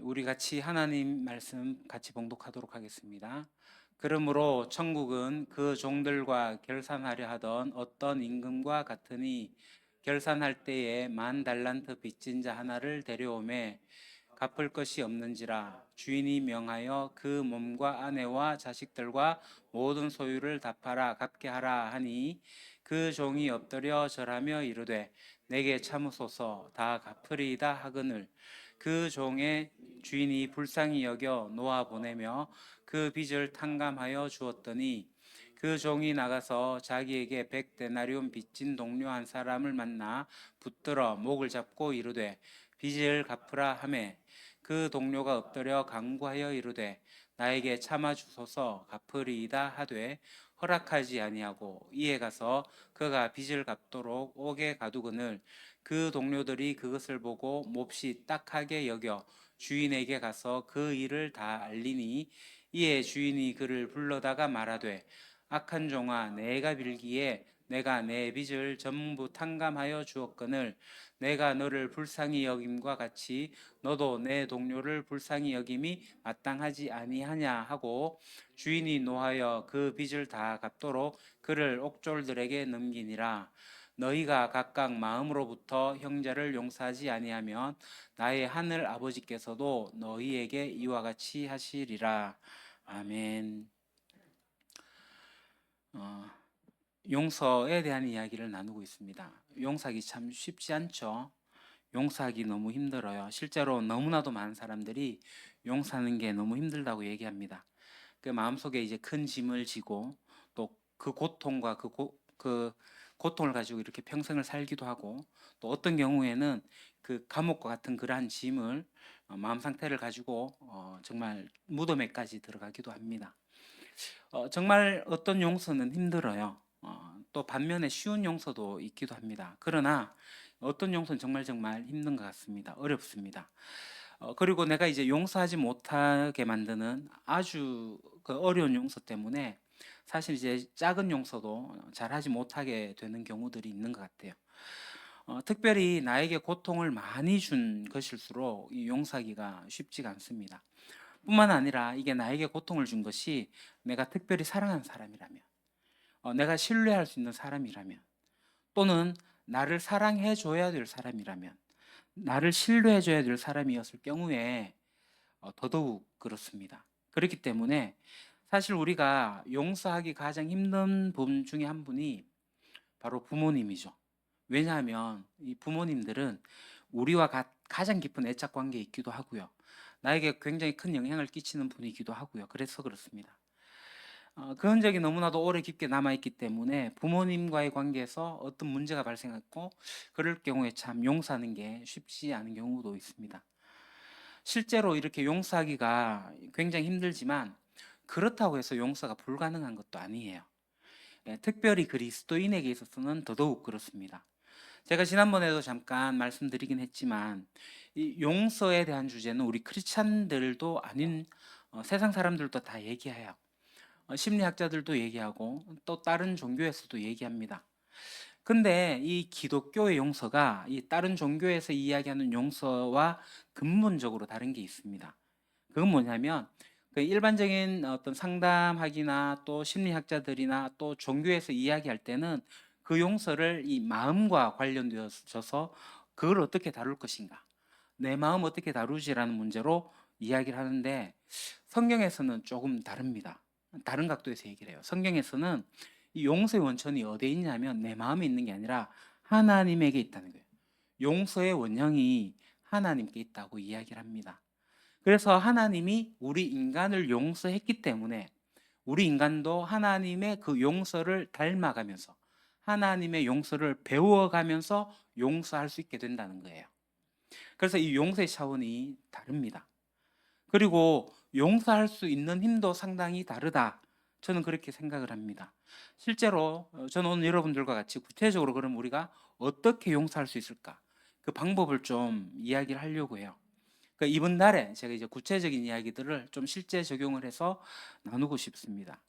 우리 같이 하나님 말씀 같이 봉독하도록 하겠습니다. 그러므로 천국은 그 종들과 결산하려 하던 어떤 임금과 같으니 결산할 때에 10,000달란트 빚진 자 하나를 데려오매 갚을 것이 없는지라 주인이 명하여 그 몸과 아내와 자식들과 모든 소유를 다 팔아 갚게 하라 하니 그 종이 엎드려 절하며 이르되 내게 참으소서 다 갚으리이다 하거늘 그 종의 주인이 불쌍히 여겨 놓아 보내며 그 빚을 탕감하여 주었더니 그 종이 나가서 자기에게 100데나리온 빚진 동료 한 사람을 만나 붙들어 목을 잡고 이르되 빚을 갚으라 하매 그 동료가 엎드려 간구하여 이르되 나에게 참아 주소서 갚으리이다 하되 허락하지 아니하고 이에 가서 그가 빚을 갚도록 옥에 가두거늘 그 동료들이 그것을 보고 몹시 딱하게 여겨 주인에게 가서 그 일을 다 알리니 이에 주인이 그를 불러다가 말하되 악한 종아 내가 빌기에 내가 내 빚을 전부 탕감하여 주었거늘 내가 너를 불쌍히 여김과 같이 너도 내 동료를 불쌍히 여김이 마땅하지 아니하냐 하고 주인이 노하여 그 빚을 다 갚도록 그를 옥졸들에게 넘기니라. 너희가 각각 마음으로부터 형제를 용서하지 아니하면 나의 하늘 아버지께서도 너희에게 이와 같이 하시리라. 아멘. 용서에 대한 이야기를 나누고 있습니다. 용서하기 참 쉽지 않죠. 용서하기 너무 힘들어요. 실제로 너무나도 많은 사람들이 용서하는 게 너무 힘들다고 얘기합니다. 그 마음속에 이제 큰 짐을 지고 또 그 고통과 그 고통을 가지고 이렇게 평생을 살기도 하고 또 어떤 경우에는 그 감옥과 같은 그러한 짐을 마음 상태를 가지고 정말 무덤에까지 들어가기도 합니다. 정말 어떤 용서는 힘들어요. 또 반면에 쉬운 용서도 있기도 합니다. 그러나 어떤 용서는 정말 힘든 것 같습니다. 어렵습니다. 그리고 내가 이제 용서하지 못하게 만드는 아주 그 어려운 용서 때문에 사실 이제 작은 용서도 잘하지 못하게 되는 경우들이 있는 것 같아요. 특별히 나에게 고통을 많이 준 것일수록 이 용서하기가 쉽지가 않습니다. 뿐만 아니라 이게 나에게 고통을 준 것이 내가 특별히 사랑하는 사람이라면, 내가 신뢰할 수 있는 사람이라면, 또는 나를 사랑해 줘야 될 사람이라면, 나를 신뢰해 줘야 될 사람이었을 경우에 더더욱 그렇습니다. 그렇기 때문에 사실 우리가 용서하기 가장 힘든 분 중에 한 분이 바로 부모님이죠. 왜냐하면 이 부모님들은 우리와 가장 깊은 애착 관계에 있기도 하고요. 나에게 굉장히 큰 영향을 끼치는 분이기도 하고요. 그래서 그렇습니다. 그 흔적이 너무나도 오래 깊게 남아있기 때문에 부모님과의 관계에서 어떤 문제가 발생했고 그럴 경우에 참 용서하는 게 쉽지 않은 경우도 있습니다. 실제로 이렇게 용서하기가 굉장히 힘들지만 그렇다고 해서 용서가 불가능한 것도 아니에요. 특별히 그리스도인에게 있어서는 더더욱 그렇습니다. 제가 지난번에도 잠깐 말씀드리긴 했지만 이 용서에 대한 주제는 우리 크리스찬들도 아닌 세상 사람들도 다 얘기해요. 심리학자들도 얘기하고 또 다른 종교에서도 얘기합니다. 근데 이 기독교의 용서가 이 다른 종교에서 이야기하는 용서와 근본적으로 다른 게 있습니다. 그건 뭐냐면 그 일반적인 어떤 상담학이나 또 심리학자들이나 또 종교에서 이야기할 때는 그 용서를 이 마음과 관련되어서 그걸 어떻게 다룰 것인가, 내 마음 어떻게 다루지라는 문제로 이야기를 하는데 성경에서는 조금 다릅니다. 다른 각도에서 얘기를 해요. 성경에서는 이 용서의 원천이 어디에 있냐면 내 마음에 있는 게 아니라 하나님에게 있다는 거예요. 용서의 원형이 하나님께 있다고 이야기를 합니다. 그래서 하나님이 우리 인간을 용서했기 때문에 우리 인간도 하나님의 그 용서를 닮아가면서 하나님의 용서를 배워가면서 용서할 수 있게 된다는 거예요. 그래서 이 용서의 차원이 다릅니다. 그리고 용서할 수 있는 힘도 상당히 다르다. 저는 그렇게 생각을 합니다. 실제로 저는 오늘 여러분들과 같이 구체적으로 그럼 우리가 어떻게 용서할 수 있을까? 그 방법을 좀 이야기를 하려고 해요. 그러니까 이번 날에 제가 이제 구체적인 이야기들을 좀 실제 적용을 해서 나누고 싶습니다.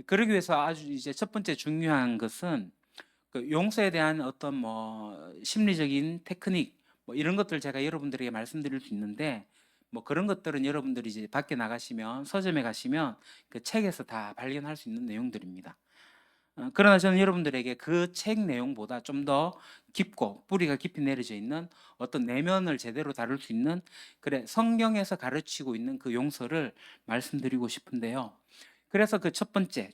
그러기 위해서 아주 이제 첫 번째 중요한 것은 그 용서에 대한 어떤 뭐 심리적인 테크닉 뭐 이런 것들 제가 여러분들에게 말씀드릴 수 있는데 뭐 그런 것들은 여러분들이 이제 밖에 나가시면 서점에 가시면 그 책에서 다 발견할 수 있는 내용들입니다. 그러나 저는 여러분들에게 그 책 내용보다 좀 더 깊고 뿌리가 깊이 내려져 있는 어떤 내면을 제대로 다룰 수 있는 그래 성경에서 가르치고 있는 그 용서를 말씀드리고 싶은데요. 그래서 그 첫 번째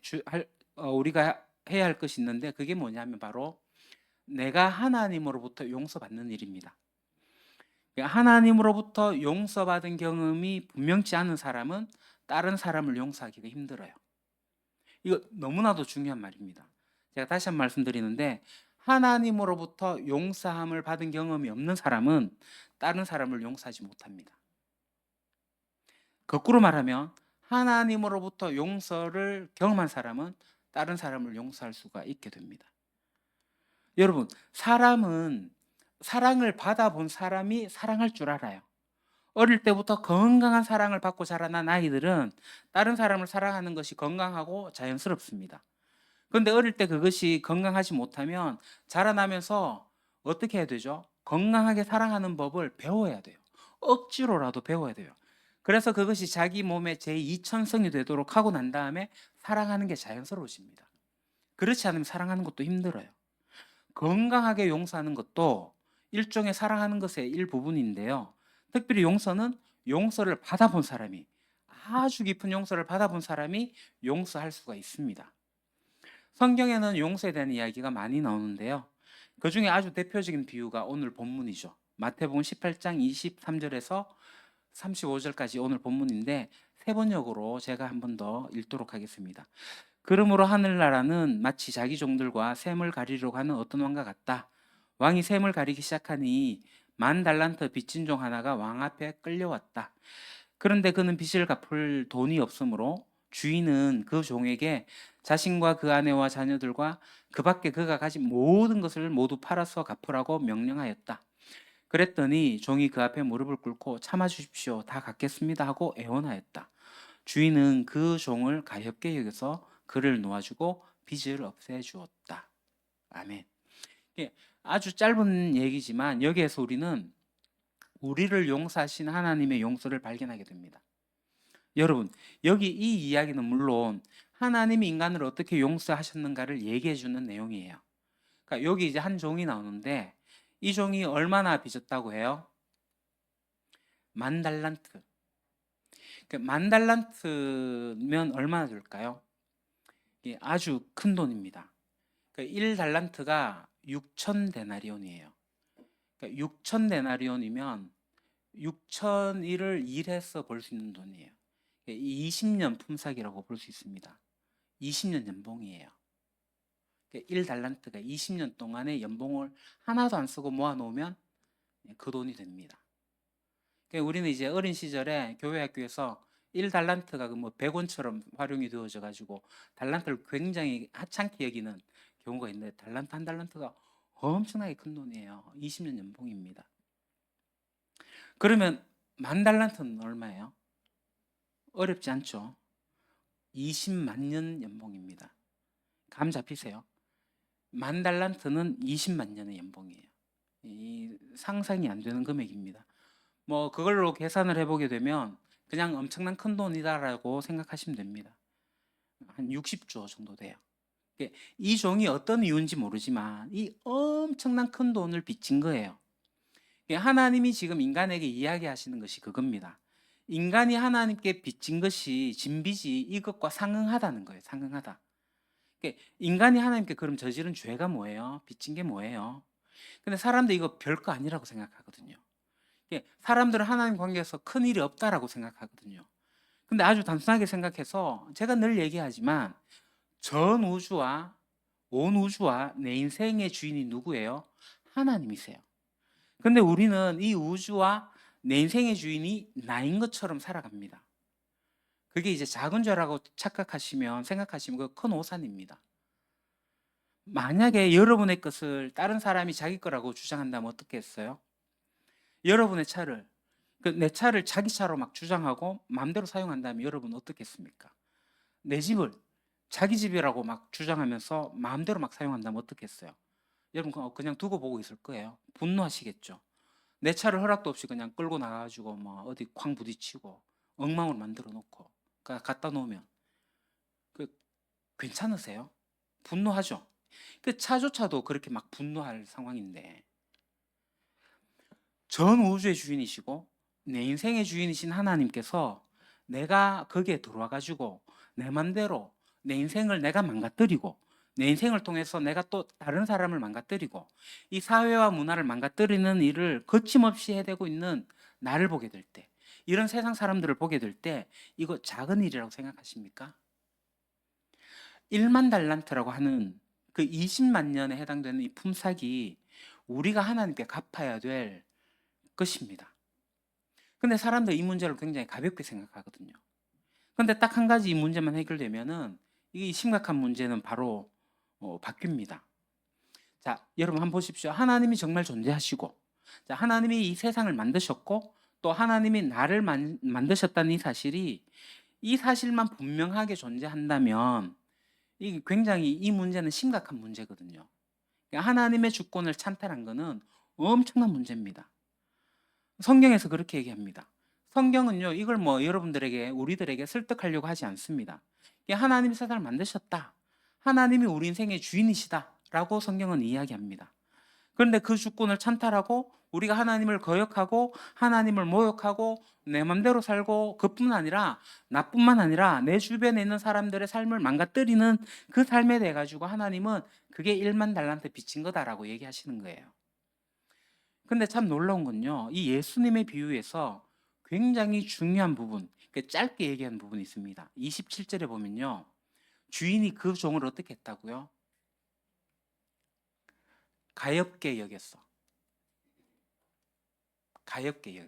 우리가 해야 할 것이 있는데 그게 뭐냐면 바로 내가 하나님으로부터 용서받는 일입니다. 그러니까 하나님으로부터 용서받은 경험이 분명치 않은 사람은 다른 사람을 용서하기가 힘들어요. 이거 너무나도 중요한 말입니다. 제가 다시 한번 말씀드리는데 하나님으로부터 용서함을 받은 경험이 없는 사람은 다른 사람을 용서하지 못합니다. 거꾸로 말하면 하나님으로부터 용서를 경험한 사람은 다른 사람을 용서할 수가 있게 됩니다. 여러분, 사람은 사랑을 받아본 사람이 사랑할 줄 알아요. 어릴 때부터 건강한 사랑을 받고 자라난 아이들은 다른 사람을 사랑하는 것이 건강하고 자연스럽습니다. 그런데 어릴 때 그것이 건강하지 못하면 자라나면서 어떻게 해야 되죠? 건강하게 사랑하는 법을 배워야 돼요. 억지로라도 배워야 돼요. 그래서 그것이 자기 몸의 제2천성이 되도록 하고 난 다음에 사랑하는 게 자연스러워집니다. 그렇지 않으면 사랑하는 것도 힘들어요. 건강하게 용서하는 것도 일종의 사랑하는 것의 일부분인데요. 특별히 용서는 용서를 받아본 사람이 아주 깊은 용서를 받아본 사람이 용서할 수가 있습니다. 성경에는 용서에 대한 이야기가 많이 나오는데요. 그 중에 아주 대표적인 비유가 오늘 본문이죠. 마태복음 18장 23절에서 35절까지 오늘 본문인데 세 번역으로 제가 한 번 더 읽도록 하겠습니다. 그러므로 하늘나라는 마치 자기 종들과 샘을 가리러 가는 어떤 왕과 같다. 왕이 샘을 가리기 시작하니 10,000달란트 빚진 종 하나가 왕 앞에 끌려왔다. 그런데 그는 빚을 갚을 돈이 없으므로 주인은 그 종에게 자신과 그 아내와 자녀들과 그 밖에 그가 가진 모든 것을 모두 팔아서 갚으라고 명령하였다. 그랬더니 종이 그 앞에 무릎을 꿇고 참아 주십시오. 다 갚겠습니다 하고 애원하였다. 주인은 그 종을 가엾게 여겨서 그를 놓아주고 빚을 없애주었다. 아멘. 아주 짧은 얘기지만 여기에서 우리는 우리를 용서하신 하나님의 용서를 발견하게 됩니다. 여러분, 여기 이 이야기는 물론 하나님이 인간을 어떻게 용서하셨는가를 얘기해 주는 내용이에요. 그러니까 여기 이제 한 종이 나오는데 이 종이 얼마나 빚졌다고 해요? 10,000달란트. 10,000달란트면 얼마나 될까요? 이게 아주 큰 돈입니다. 1달란트가 6,000데나리온이에요. 6,000데나리온이면 6,000일을 일해서 벌 수 있는 돈이에요. 20년 품삯이라고 볼 수 있습니다. 20년 연봉이에요. 1달란트가 20년 동안의 연봉을 하나도 안 쓰고 모아놓으면 그 돈이 됩니다. 우리는 이제 어린 시절에 교회 학교에서 1달란트가 뭐 100원처럼 활용이 되어져 가지고 달란트를 굉장히 하찮게 여기는 경우가 있는데 달란트 한 달란트가 엄청나게 큰 돈이에요. 20년 연봉입니다. 그러면 10,000달란트는 얼마예요? 어렵지 않죠? 20만 년 연봉입니다. 감 잡히세요? 10,000달란트는 20만 년의 연봉이에요. 상상이 안 되는 금액입니다. 뭐 그걸로 계산을 해보게 되면 그냥 엄청난 큰 돈이다라고 생각하시면 됩니다. 한 60조 정도 돼요. 이 종이 어떤 이유인지 모르지만 이 엄청난 큰 돈을 빚진 거예요. 하나님이 지금 인간에게 이야기하시는 것이 그겁니다. 인간이 하나님께 빚진 것이 진 빚이 이것과 상응하다는 거예요. 상응하다. 인간이 하나님께 그럼 저지른 죄가 뭐예요? 빚진 게 뭐예요? 근데 사람들 이거 별거 아니라고 생각하거든요. 사람들은 하나님 관계에서 큰 일이 없다라고 생각하거든요. 근데 아주 단순하게 생각해서 제가 늘 얘기하지만 전 우주와 온 우주와 내 인생의 주인이 누구예요? 하나님이세요. 근데 우리는 이 우주와 내 인생의 주인이 나인 것처럼 살아갑니다. 그게 이제 작은 죄라고 생각하시면 그 큰 오산입니다. 만약에 여러분의 것을 다른 사람이 자기 거라고 주장한다면 어떻게 했어요? 여러분의 차를 내 차를 자기 차로 막 주장하고 마음대로 사용한다면 여러분 어떻겠습니까? 내 집을 자기 집이라고 막 주장하면서 마음대로 막 사용한다면 어떻겠어요? 여러분 그냥 두고 보고 있을 거예요. 분노하시겠죠. 내 차를 허락도 없이 그냥 끌고 나가가지고 뭐 어디 쾅 부딪히고 엉망으로 만들어 놓고 갖다 놓으면 그 괜찮으세요? 분노하죠. 그 차조차도 그렇게 막 분노할 상황인데 전 우주의 주인이시고 내 인생의 주인이신 하나님께서 내가 거기에 들어와 가지고 내 맘대로 내 인생을 내가 망가뜨리고 내 인생을 통해서 내가 또 다른 사람을 망가뜨리고 이 사회와 문화를 망가뜨리는 일을 거침없이 해대고 있는 나를 보게 될 때, 이런 세상 사람들을 보게 될 때 이거 작은 일이라고 생각하십니까? 1만 달란트라고 하는 그 20만 년에 해당되는 이 품삯이 우리가 하나님께 갚아야 될 것입니다. 근데 사람들이 이 문제를 굉장히 가볍게 생각하거든요. 근데 딱 한 가지 이 문제만 해결되면은 이 심각한 문제는 바로 바뀝니다. 자, 여러분 한번 보십시오. 하나님이 정말 존재하시고, 자, 하나님이 이 세상을 만드셨고, 또 하나님이 나를 만드셨다는 이 사실이, 이 사실만 분명하게 존재한다면 이 굉장히 이 문제는 심각한 문제거든요. 그러니까 하나님의 주권을 찬탈한 것은 엄청난 문제입니다. 성경에서 그렇게 얘기합니다. 성경은요, 이걸 뭐 여러분들에게, 우리들에게 설득하려고 하지 않습니다. 하나님이 세상을 만드셨다. 하나님이 우리 인생의 주인이시다. 라고 성경은 이야기합니다. 그런데 그 주권을 찬탈하고 우리가 하나님을 거역하고 하나님을 모욕하고 내 맘대로 살고 그뿐만 아니라 나뿐만 아니라 내 주변에 있는 사람들의 삶을 망가뜨리는 그 삶에 대해 가지고 하나님은 그게 1만 달란트 빚진 거다라고 얘기하시는 거예요. 근데 참 놀라운 건요, 이 예수님의 비유에서 굉장히 중요한 부분, 짧게 얘기한 부분이 있습니다. 27절에 보면요, 주인이 그 종을 어떻게 했다고요? 가엾게 여겼어. 가엾게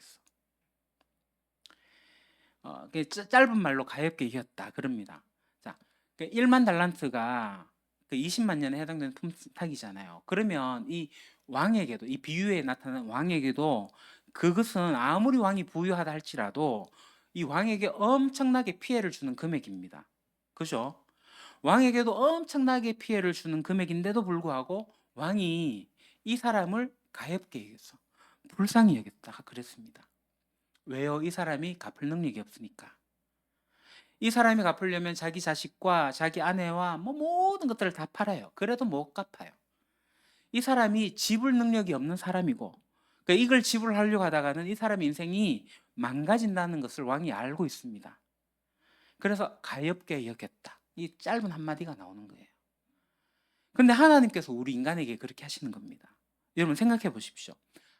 여겼어. 짧은 말로 가엾게 여겼다 그럽니다. 자, 1만 달란트가 20만 년에 해당되는 품삯이잖아요. 그러면 이 왕에게도, 이 비유에 나타나는 왕에게도 그것은 아무리 왕이 부유하다 할지라도 이 왕에게 엄청나게 피해를 주는 금액입니다. 그죠? 왕에게도 엄청나게 피해를 주는 금액인데도 불구하고 왕이 이 사람을 가엾게 여겼어. 불쌍히 여겼다 그랬습니다. 왜요? 이 사람이 갚을 능력이 없으니까. 이 사람이 갚으려면 자기 자식과 자기 아내와 뭐 모든 것들을 다 팔아요. 그래도 못 갚아요. 이 사람이 지불 능력이 없는 사람이고, 그러니까 이걸 지불하려고 하다가는 이 사람의 인생이 망가진다는 것을 왕이 알고 있습니다. 그래서 가엾게 여겼다. 이 짧은 한마디가 나오는 거예요. 근데 하나님께서 우리 인간에게 그렇게 하시는 겁니다. 여러분 생각해 보십시오.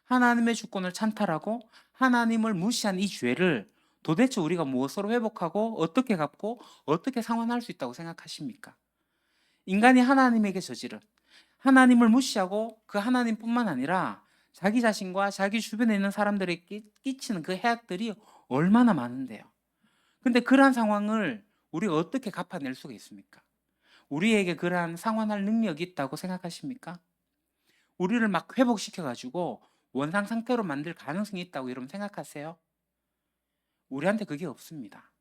하나님의 주권을 찬탈하고 하나님을 무시한 이 죄를 도대체 우리가 무엇으로 회복하고 어떻게 갚고 어떻게 상환할 수 있다고 생각하십니까? 인간이 하나님에게 저지른, 하나님을 무시하고 그 하나님뿐만 아니라 자기 자신과 자기 주변에 있는 사람들에게 끼치는 그 해악들이 얼마나 많은데요. 근데 그러한 상황을 우리가 어떻게 갚아낼 수가 있습니까? 우리에게 그러한 상환할 능력이 있다고 생각하십니까? 우리를 막 회복시켜가지고 원상 상태로 만들 가능성이 있다고 여러분 생각하세요? 우리한테 그게 없습니다.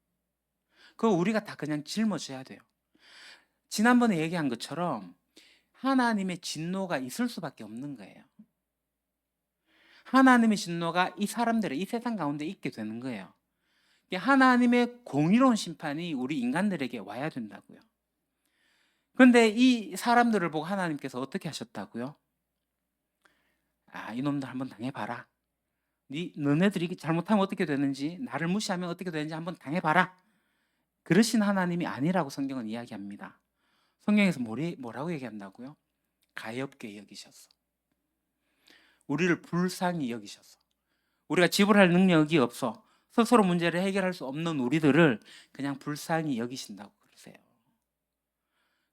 그거 우리가 다 그냥 짊어져야 돼요. 지난번에 얘기한 것처럼 하나님의 진노가 있을 수밖에 없는 거예요. 하나님의 진노가 이 사람들의, 이 세상 가운데 있게 되는 거예요. 하나님의 공의로운 심판이 우리 인간들에게 와야 된다고요. 그런데 이 사람들을 보고 하나님께서 어떻게 하셨다고요? 아, 이놈들 한번 당해봐라. 너네들이 잘못하면 어떻게 되는지, 나를 무시하면 어떻게 되는지 한번 당해봐라. 그러신 하나님이 아니라고 성경은 이야기합니다. 성경에서 뭐라고 얘기한다고요? 가엾게 여기셨어. 우리를 불쌍히 여기셨어. 우리가 지불할 능력이 없어 스스로 문제를 해결할 수 없는 우리들을 그냥 불쌍히 여기신다고 그러세요.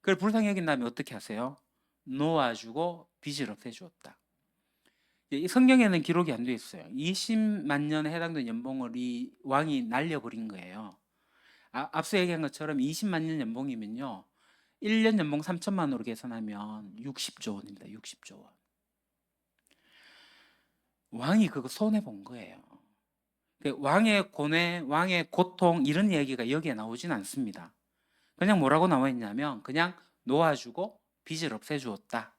그걸 불쌍히 여긴 다음에 어떻게 하세요? 놓아주고 빚을 없애주었다. 이 성경에는 기록이 안 돼 있어요. 20만 년에 해당되는 연봉을 이 왕이 날려버린 거예요. 앞서 얘기한 것처럼 20만 년 연봉이면요, 1년 연봉 3천만 원으로 계산하면 60조 원입니다. 60조 원. 왕이 그거 손해본 거예요. 왕의 고뇌, 왕의 고통 이런 얘기가 여기에 나오진 않습니다. 그냥 뭐라고 나와 있냐면 그냥 놓아주고 빚을 없애주었다.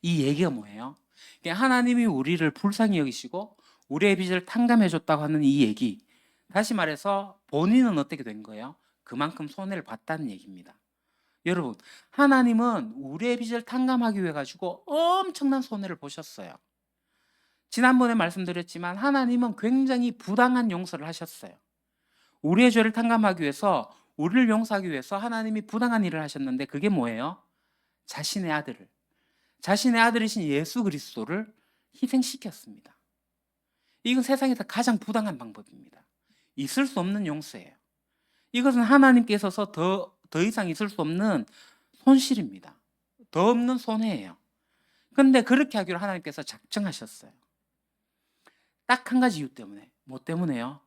이 얘기가 뭐예요? 그러니까 하나님이 우리를 불쌍히 여기시고 우리의 빚을 탕감해 줬다고 하는 이 얘기. 다시 말해서 본인은 어떻게 된 거예요? 그만큼 손해를 봤다는 얘기입니다. 여러분, 하나님은 우리의 빚을 탕감하기 위해 가지고 엄청난 손해를 보셨어요. 지난번에 말씀드렸지만 하나님은 굉장히 부당한 용서를 하셨어요. 우리의 죄를 탕감하기 위해서, 우리를 용서하기 위해서 하나님이 부당한 일을 하셨는데 그게 뭐예요? 자신의 아들을, 자신의 아들이신 예수 그리스도를 희생시켰습니다. 이건 세상에서 가장 부당한 방법입니다. 있을 수 없는 용서예요. 이것은 하나님께 있어서 더 이상 있을 수 없는 손실입니다. 더 없는 손해예요. 근데 그렇게 하기로 하나님께서 작정하셨어요. 딱 한 가지 이유 때문에. 뭐 때문에요?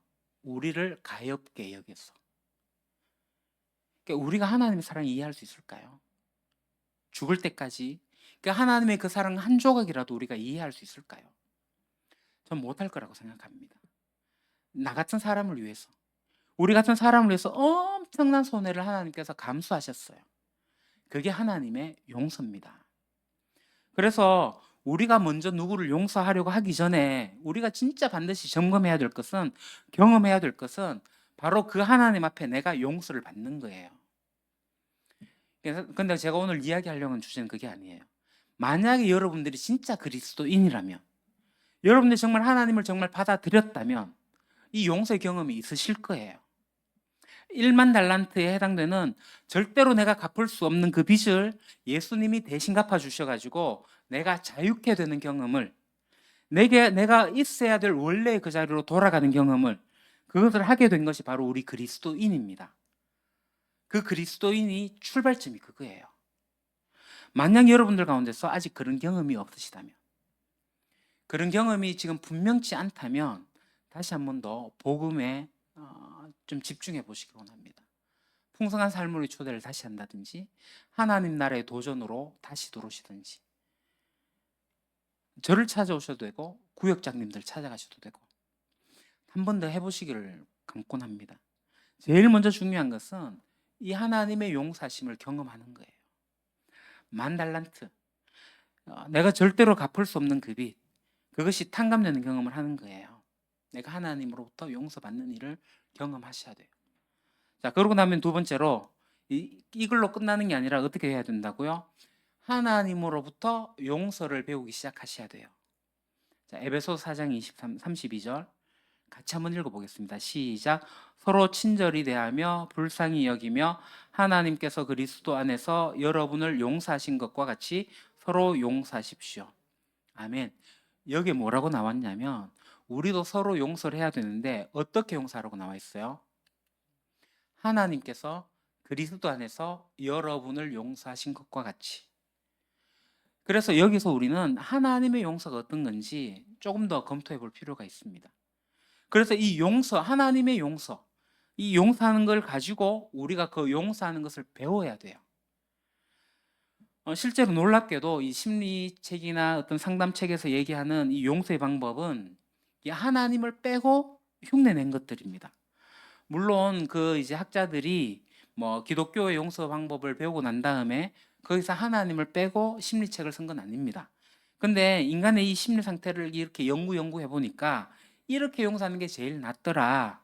우리를 가엾게 여겨서. 그러니까 우리가 하나님의 사랑을 이해할 수 있을까요? 죽을 때까지. 그러니까 하나님의 그 사랑 한 조각이라도 우리가 이해할 수 있을까요? 전 못할 거라고 생각합니다. 나 같은 사람을 위해서, 우리 같은 사람을 위해서 엄청난 손해를 하나님께서 감수하셨어요. 그게 하나님의 용서입니다. 그래서 우리가 먼저 누구를 용서하려고 하기 전에 우리가 진짜 반드시 점검해야 될 것은, 경험해야 될 것은 바로 그 하나님 앞에 내가 용서를 받는 거예요. 근데 제가 오늘 이야기하려고 하는 주제는 그게 아니에요. 만약에 여러분들이 진짜 그리스도인이라면, 여러분들이 정말 하나님을 정말 받아들였다면 이 용서의 경험이 있으실 거예요. 1만 달란트에 해당되는 절대로 내가 갚을 수 없는 그 빚을 예수님이 대신 갚아주셔가지고 내가 자유케 되는 경험을, 내가 있어야 될 원래의 그 자리로 돌아가는 경험을, 그것을 하게 된 것이 바로 우리 그리스도인입니다. 그 그리스도인이 출발점이 그거예요. 만약 여러분들 가운데서 아직 그런 경험이 없으시다면, 그런 경험이 지금 분명치 않다면 다시 한 번 더 복음에 좀 집중해 보시기 원합니다. 풍성한 삶으로의 초대를 다시 한다든지, 하나님 나라의 도전으로 다시 들어오시든지, 저를 찾아오셔도 되고 구역장님들 찾아가셔도 되고 한 번 더 해보시기를 강권합니다. 제일 먼저 중요한 것은 이 하나님의 용서하심을 경험하는 거예요. 1만 달란트, 내가 절대로 갚을 수 없는 그 빚, 그것이 탕감되는 경험을 하는 거예요. 내가 하나님으로부터 용서받는 일을 경험하셔야 돼요. 자, 그러고 나면 두 번째로 이걸로 끝나는 게 아니라 어떻게 해야 된다고요? 하나님으로부터 용서를 배우기 시작하셔야 돼요. 자, 에베소서 4장 32절 같이 한번 읽어보겠습니다. 시작. 서로 친절히 대하며 불쌍히 여기며 하나님께서 그리스도 안에서 여러분을 용서하신 것과 같이 서로 용서하십시오. 아멘. 여기 뭐라고 나왔냐면 우리도 서로 용서를 해야 되는데 어떻게 용서하라고 나와 있어요? 하나님께서 그리스도 안에서 여러분을 용서하신 것과 같이. 그래서 여기서 우리는 하나님의 용서가 어떤 건지 조금 더 검토해 볼 필요가 있습니다. 그래서 이 용서, 하나님의 용서, 이 용서하는 걸 가지고 우리가 그 용서하는 것을 배워야 돼요. 실제로 놀랍게도 이 심리책이나 어떤 상담책에서 얘기하는 이 용서의 방법은 이 하나님을 빼고 흉내낸 것들입니다. 물론 그 이제 학자들이 뭐 기독교의 용서 방법을 배우고 난 다음에 거기서 하나님을 빼고 심리책을 쓴 건 아닙니다. 근데 인간의 이 심리 상태를 이렇게 연구해 보니까 이렇게 용서하는 게 제일 낫더라.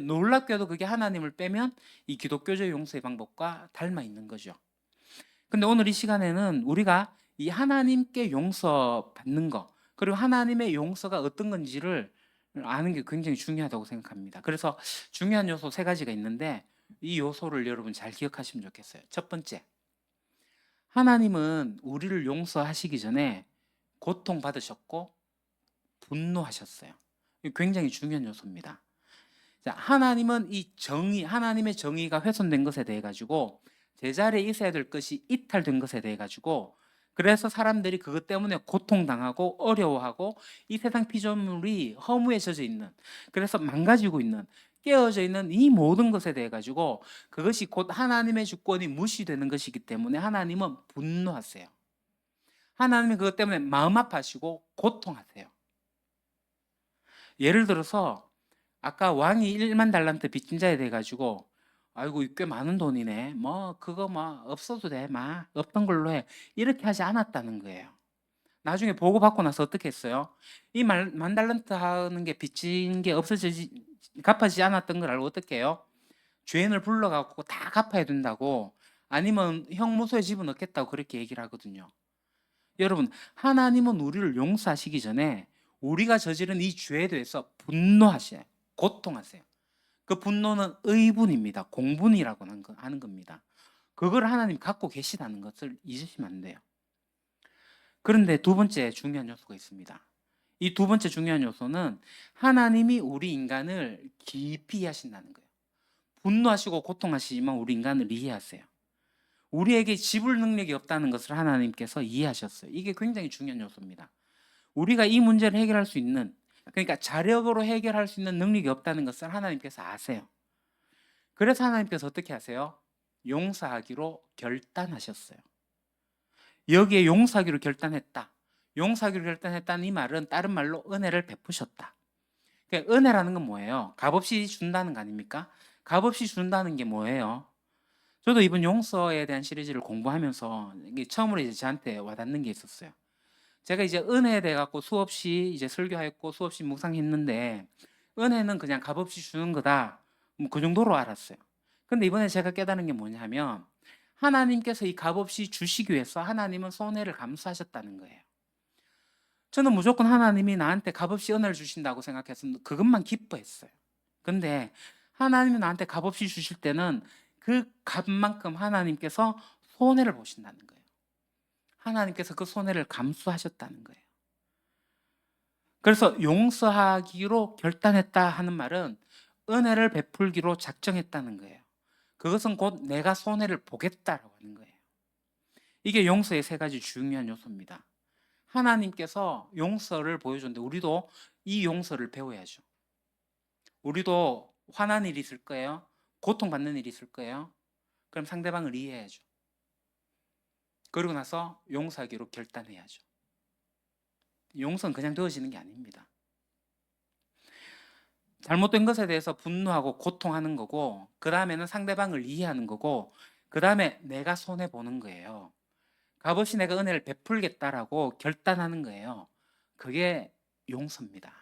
놀랍게도 그게 하나님을 빼면 이 기독교적 용서의 방법과 닮아 있는 거죠. 근데 오늘 이 시간에는 우리가 이 하나님께 용서받는 거, 그리고 하나님의 용서가 어떤 건지를 아는 게 굉장히 중요하다고 생각합니다. 그래서 중요한 요소 3가지가 있는데 이 요소를 여러분 잘 기억하시면 좋겠어요. 첫 번째, 하나님은 우리를 용서하시기 전에 고통받으셨고 분노하셨어요. 이게 굉장히 중요한 요소입니다. 자, 하나님은 이 정의, 하나님의 정의가 훼손된 것에 대해 가지고 제자리에 있어야 될 것이 이탈된 것에 대해 가지고, 그래서 사람들이 그것 때문에 고통당하고 어려워하고 이 세상 피조물이 허무에 젖어 있는, 그래서 망가지고 있는, 깨어져 있는 이 모든 것에 대해 가지고 그것이 곧 하나님의 주권이 무시되는 것이기 때문에 하나님은 분노하세요. 하나님이 그것 때문에 마음 아파하시고 고통하세요. 예를 들어서 아까 왕이 1만 달란트 빚진 자에 대해 가지고 아이고 꽤 많은 돈이네, 뭐 그거 뭐 없어도 돼, 막 없던 걸로 해, 이렇게 하지 않았다는 거예요. 나중에 보고받고 나서 어떻게 했어요? 이 만 달란트 하는 게 빚진 게 갚아지지 않았던 걸 알고 어떻게 해요? 죄인을 불러갖고 다 갚아야 된다고, 아니면 형무소에 집어넣겠다고 그렇게 얘기를 하거든요. 여러분, 하나님은 우리를 용서하시기 전에 우리가 저지른 이 죄에 대해서 분노하셔요. 고통하세요. 그 분노는 의분입니다. 공분이라고 하는 겁니다. 그걸 하나님 갖고 계시다는 것을 잊으시면 안 돼요. 그런데 두 번째 중요한 요소가 있습니다. 이 두 번째 중요한 요소는 하나님이 우리 인간을 깊이 이해하신다는 거예요. 분노하시고 고통하시지만 우리 인간을 이해하세요. 우리에게 지불 능력이 없다는 것을 하나님께서 이해하셨어요. 이게 굉장히 중요한 요소입니다. 우리가 이 문제를 해결할 수 있는, 그러니까 자력으로 해결할 수 있는 능력이 없다는 것을 하나님께서 아세요. 그래서 하나님께서 어떻게 하세요? 용서하기로 결단하셨어요. 여기에 용서하기로 결단했다. 용서하기로 결단했다는 이 말은 다른 말로 은혜를 베푸셨다. 그러니까 은혜라는 건 뭐예요? 값없이 준다는 거 아닙니까? 값없이 준다는 게 뭐예요? 저도 이번 용서에 대한 시리즈를 공부하면서 이게 처음으로 이제 저한테 와닿는 게 있었어요. 제가 이제 은혜에 대해 갖고 수없이 이제 설교했고 수없이 묵상했는데, 은혜는 그냥 값없이 주는 거다, 뭐 그 정도로 알았어요. 근데 이번에 제가 깨달은 게 뭐냐면, 하나님께서 이 값없이 주시기 위해서 하나님은 손해를 감수하셨다는 거예요. 저는 무조건 하나님이 나한테 값없이 은혜를 주신다고 생각해서 그것만 기뻐했어요. 근데 하나님이 나한테 값없이 주실 때는 그 값만큼 하나님께서 손해를 보신다는 거예요. 하나님께서 그 손해를 감수하셨다는 거예요. 그래서 용서하기로 결단했다 하는 말은 은혜를 베풀기로 작정했다는 거예요. 그것은 곧 내가 손해를 보겠다라고 하는 거예요. 이게 용서의 세 가지 중요한 요소입니다. 하나님께서 용서를 보여줬는데 우리도 이 용서를 배워야죠. 우리도 화난 일이 있을 거예요. 고통받는 일이 있을 거예요. 그럼 상대방을 이해해야죠. 그러고 나서 용서하기로 결단해야죠. 용서는 그냥 되어지는 게 아닙니다. 잘못된 것에 대해서 분노하고 고통하는 거고, 그 다음에는 상대방을 이해하는 거고, 그 다음에 내가 손해보는 거예요. 값없이 내가 은혜를 베풀겠다라고 결단하는 거예요. 그게 용서입니다.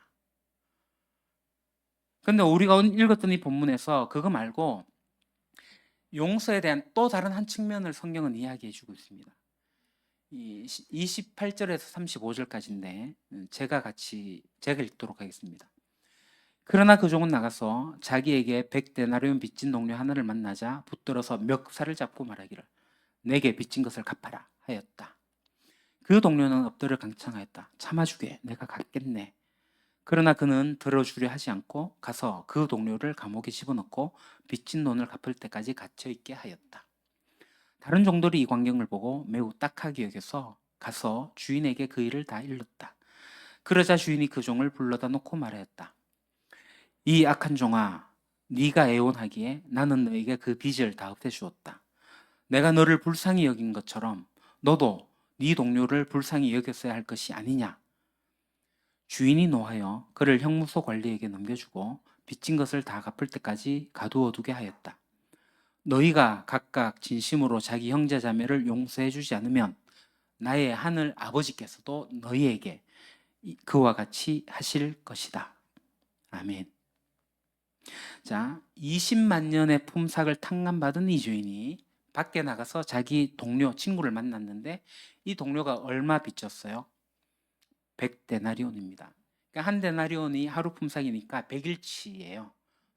근데 우리가 읽었던 이 본문에서 그거 말고 용서에 대한 또 다른 한 측면을 성경은 이야기해 주고 있습니다. 28절에서 35절까지인데 제가 읽도록 하겠습니다. 그러나 그 종은 나가서 자기에게 100데나리온 빚진 동료 하나를 만나자 붙들어서 멱살을 잡고 말하기를 내게 빚진 것을 갚아라 하였다. 그 동료는 엎드려 강청하였다. 참아주게, 내가 갚겠네. 그러나 그는 들어주려 하지 않고 가서 그 동료를 감옥에 집어넣고 빚진 돈을 갚을 때까지 갇혀있게 하였다. 다른 종들이 이 광경을 보고 매우 딱하게 여겨서 가서 주인에게 그 일을 다 일렀다. 그러자 주인이 그 종을 불러다 놓고 말하였다. 이 악한 종아, 네가 애원하기에 나는 너에게 그 빚을 다 갚아주었다. 내가 너를 불쌍히 여긴 것처럼 너도 네 동료를 불쌍히 여겼어야 할 것이 아니냐. 주인이 노하여 그를 형무소 관리에게 넘겨주고 빚진 것을 다 갚을 때까지 가두어 두게 하였다. 너희가 각각 진심으로 자기 형제 자매를 용서해 주지 않으면 나의 하늘 아버지께서도 너희에게 그와 같이 하실 것이다. 아멘. 자, 20만 년의 품삯을 탕감받은 이 주인이 밖에 나가서 자기 동료, 친구를 만났는데 이 동료가 얼마 빚졌어요? 100데나리온입니다. 그러니까 한 데나리온이 하루 품삯이니까 100일치예요.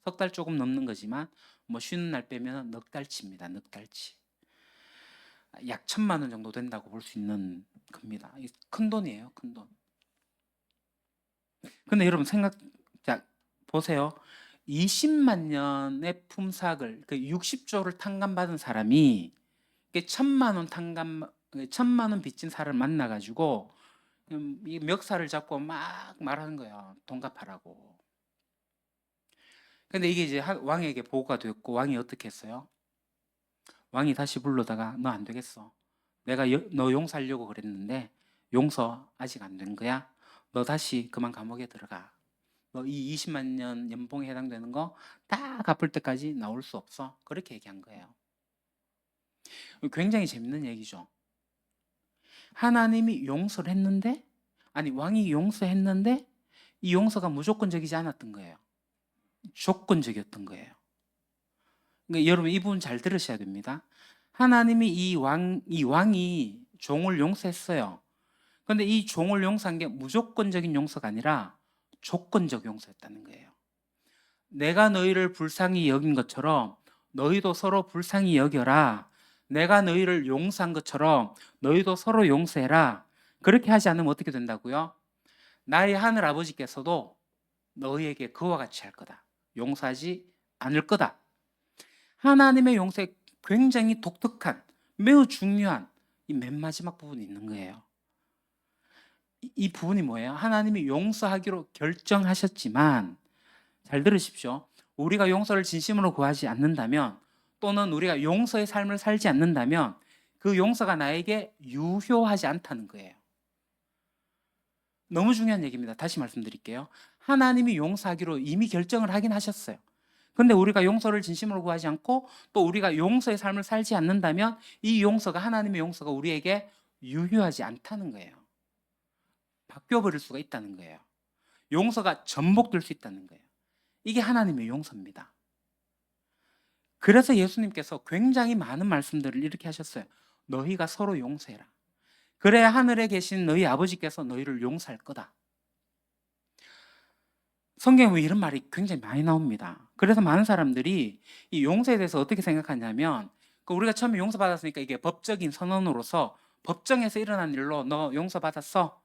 석 달 조금 넘는 거지만 뭐 쉬는 날 빼면 넉 달치입니다. 넉 달치. 약 1,000만 원 정도 된다고 볼 수 있는 겁니다. 큰 돈이에요. 큰 돈. 근데 여러분 자, 보세요. 20만 년의 품삯을, 그 60조를 탕감받은 사람이 1,000만 원 빚진 사람을 만나가지고 이 멱살을 잡고 막 말하는 거예요. 돈 갚아라고. 근데 이게 이제 왕에게 보고가 됐고, 왕이 어떻게 했어요? 왕이 다시 불러다가 너 안 되겠어. 내가 너 용서하려고 그랬는데 용서 아직 안 된 거야. 너 다시 그만 감옥에 들어가. 너 이 20만 년 연봉에 해당되는 거 다 갚을 때까지 나올 수 없어. 그렇게 얘기한 거예요. 굉장히 재밌는 얘기죠. 하나님이 용서를 했는데, 아니 왕이 용서했는데 이 용서가 무조건적이지 않았던 거예요. 조건적이었던 거예요. 그러니까 여러분 이 부분 잘 들으셔야 됩니다. 하나님이 이 왕이 종을 용서했어요. 그런데 이 종을 용서한 게 무조건적인 용서가 아니라 조건적 용서였다는 거예요. 내가 너희를 불쌍히 여긴 것처럼 너희도 서로 불쌍히 여겨라. 내가 너희를 용서한 것처럼 너희도 서로 용서해라. 그렇게 하지 않으면 어떻게 된다고요? 나의 하늘 아버지께서도 너희에게 그와 같이 할 거다. 용서하지 않을 거다. 하나님의 용서에 굉장히 독특한, 매우 중요한 이 맨 마지막 부분이 있는 거예요. 이 부분이 뭐예요? 하나님이 용서하기로 결정하셨지만, 잘 들으십시오. 우리가 용서를 진심으로 구하지 않는다면, 또는 우리가 용서의 삶을 살지 않는다면 그 용서가 나에게 유효하지 않다는 거예요. 너무 중요한 얘기입니다. 다시 말씀드릴게요. 하나님이 용서하기로 이미 결정을 하긴 하셨어요. 근데 우리가 용서를 진심으로 구하지 않고 또 우리가 용서의 삶을 살지 않는다면 이 용서가, 하나님의 용서가 우리에게 유효하지 않다는 거예요. 바뀌어버릴 수가 있다는 거예요. 용서가 전복될 수 있다는 거예요. 이게 하나님의 용서입니다. 그래서 예수님께서 굉장히 많은 말씀들을 이렇게 하셨어요. 너희가 서로 용서해라. 그래야 하늘에 계신 너희 아버지께서 너희를 용서할 거다. 성경에 이런 말이 굉장히 많이 나옵니다. 그래서 많은 사람들이 이 용서에 대해서 어떻게 생각하냐면, 우리가 처음에 용서받았으니까 이게 법적인 선언으로서 법정에서 일어난 일로 너 용서받았어.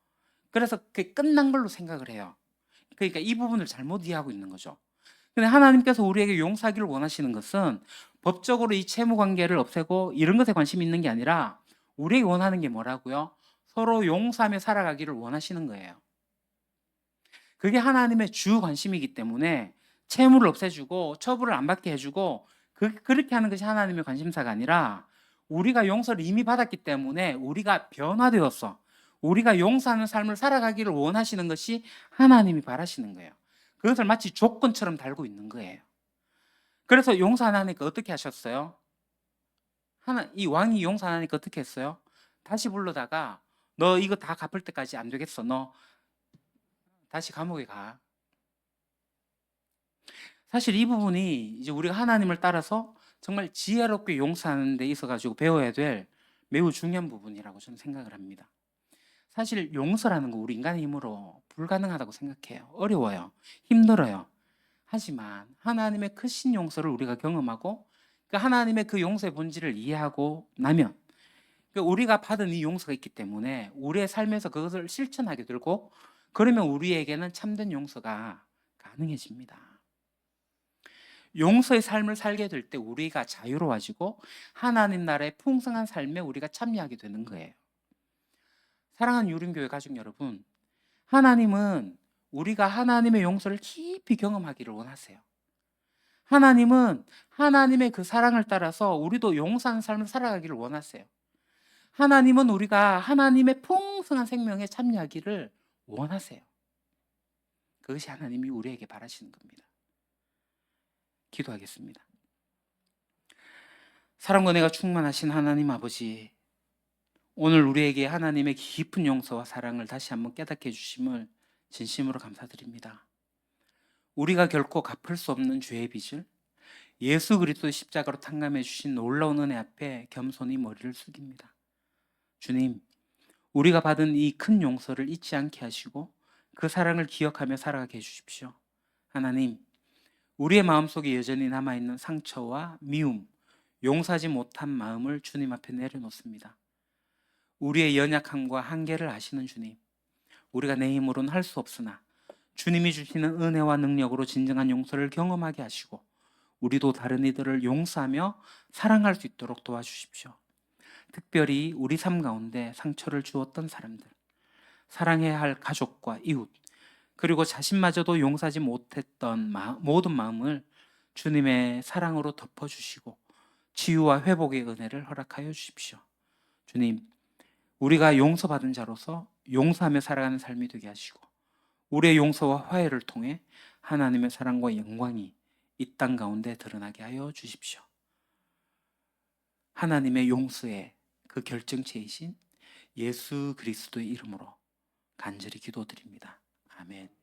그래서 그게 끝난 걸로 생각을 해요. 그러니까 이 부분을 잘못 이해하고 있는 거죠. 근데 하나님께서 우리에게 용서하기를 원하시는 것은 법적으로 이 채무 관계를 없애고 이런 것에 관심이 있는 게 아니라 우리에게 원하는 게 뭐라고요? 서로 용서하며 살아가기를 원하시는 거예요. 그게 하나님의 주 관심이기 때문에 채무를 없애주고 처벌을 안 받게 해주고 그렇게 하는 것이 하나님의 관심사가 아니라, 우리가 용서를 이미 받았기 때문에 우리가 변화되었어. 우리가 용서하는 삶을 살아가기를 원하시는 것이 하나님이 바라시는 거예요. 그것을 마치 조건처럼 달고 있는 거예요. 그래서 용서 안 하니까 어떻게 하셨어요? 이 왕이 용서 안 하니까 어떻게 했어요? 다시 불러다가 너 이거 다 갚을 때까지 안 되겠어. 너 다시 감옥에 가. 사실 이 부분이 이제 우리가 하나님을 따라서 정말 지혜롭게 용서하는 데 있어가지고 배워야 될 매우 중요한 부분이라고 저는 생각을 합니다. 사실 용서라는 거 우리 인간의 힘으로 불가능하다고 생각해요. 어려워요. 힘들어요. 하지만 하나님의 크신 용서를 우리가 경험하고 그 하나님의 그 용서의 본질을 이해하고 나면, 우리가 받은 이 용서가 있기 때문에 우리의 삶에서 그것을 실천하게 되고, 그러면 우리에게는 참된 용서가 가능해집니다. 용서의 삶을 살게 될 때 우리가 자유로워지고 하나님 나라의 풍성한 삶에 우리가 참여하게 되는 거예요. 사랑하는 유림교회 가족 여러분, 하나님은 우리가 하나님의 용서를 깊이 경험하기를 원하세요. 하나님은 하나님의 그 사랑을 따라서 우리도 용서하는 삶을 살아가기를 원하세요. 하나님은 우리가 하나님의 풍성한 생명에 참여하기를 원하세요. 그것이 하나님이 우리에게 바라시는 겁니다. 기도하겠습니다. 사랑과 은혜가 충만하신 하나님 아버지, 오늘 우리에게 하나님의 깊은 용서와 사랑을 다시 한번 깨닫게 해주심을 진심으로 감사드립니다. 우리가 결코 갚을 수 없는 죄의 빚을 예수 그리스도의 십자가로 탕감해 주신 놀라운 은혜 앞에 겸손히 머리를 숙입니다. 주님, 우리가 받은 이 큰 용서를 잊지 않게 하시고 그 사랑을 기억하며 살아가게 해주십시오. 하나님, 우리의 마음속에 여전히 남아있는 상처와 미움, 용서하지 못한 마음을 주님 앞에 내려놓습니다. 우리의 연약함과 한계를 아시는 주님, 우리가 내 힘으로는 할 수 없으나 주님이 주시는 은혜와 능력으로 진정한 용서를 경험하게 하시고 우리도 다른 이들을 용서하며 사랑할 수 있도록 도와주십시오. 특별히 우리 삶 가운데 상처를 주었던 사람들, 사랑해야 할 가족과 이웃, 그리고 자신마저도 용서하지 못했던 모든 마음을 주님의 사랑으로 덮어주시고 치유와 회복의 은혜를 허락하여 주십시오. 주님, 우리가 용서받은 자로서 용서하며 살아가는 삶이 되게 하시고 우리의 용서와 화해를 통해 하나님의 사랑과 영광이 이 땅 가운데 드러나게 하여 주십시오. 하나님의 용서의 그 결정체이신 예수 그리스도의 이름으로 간절히 기도드립니다. 아멘.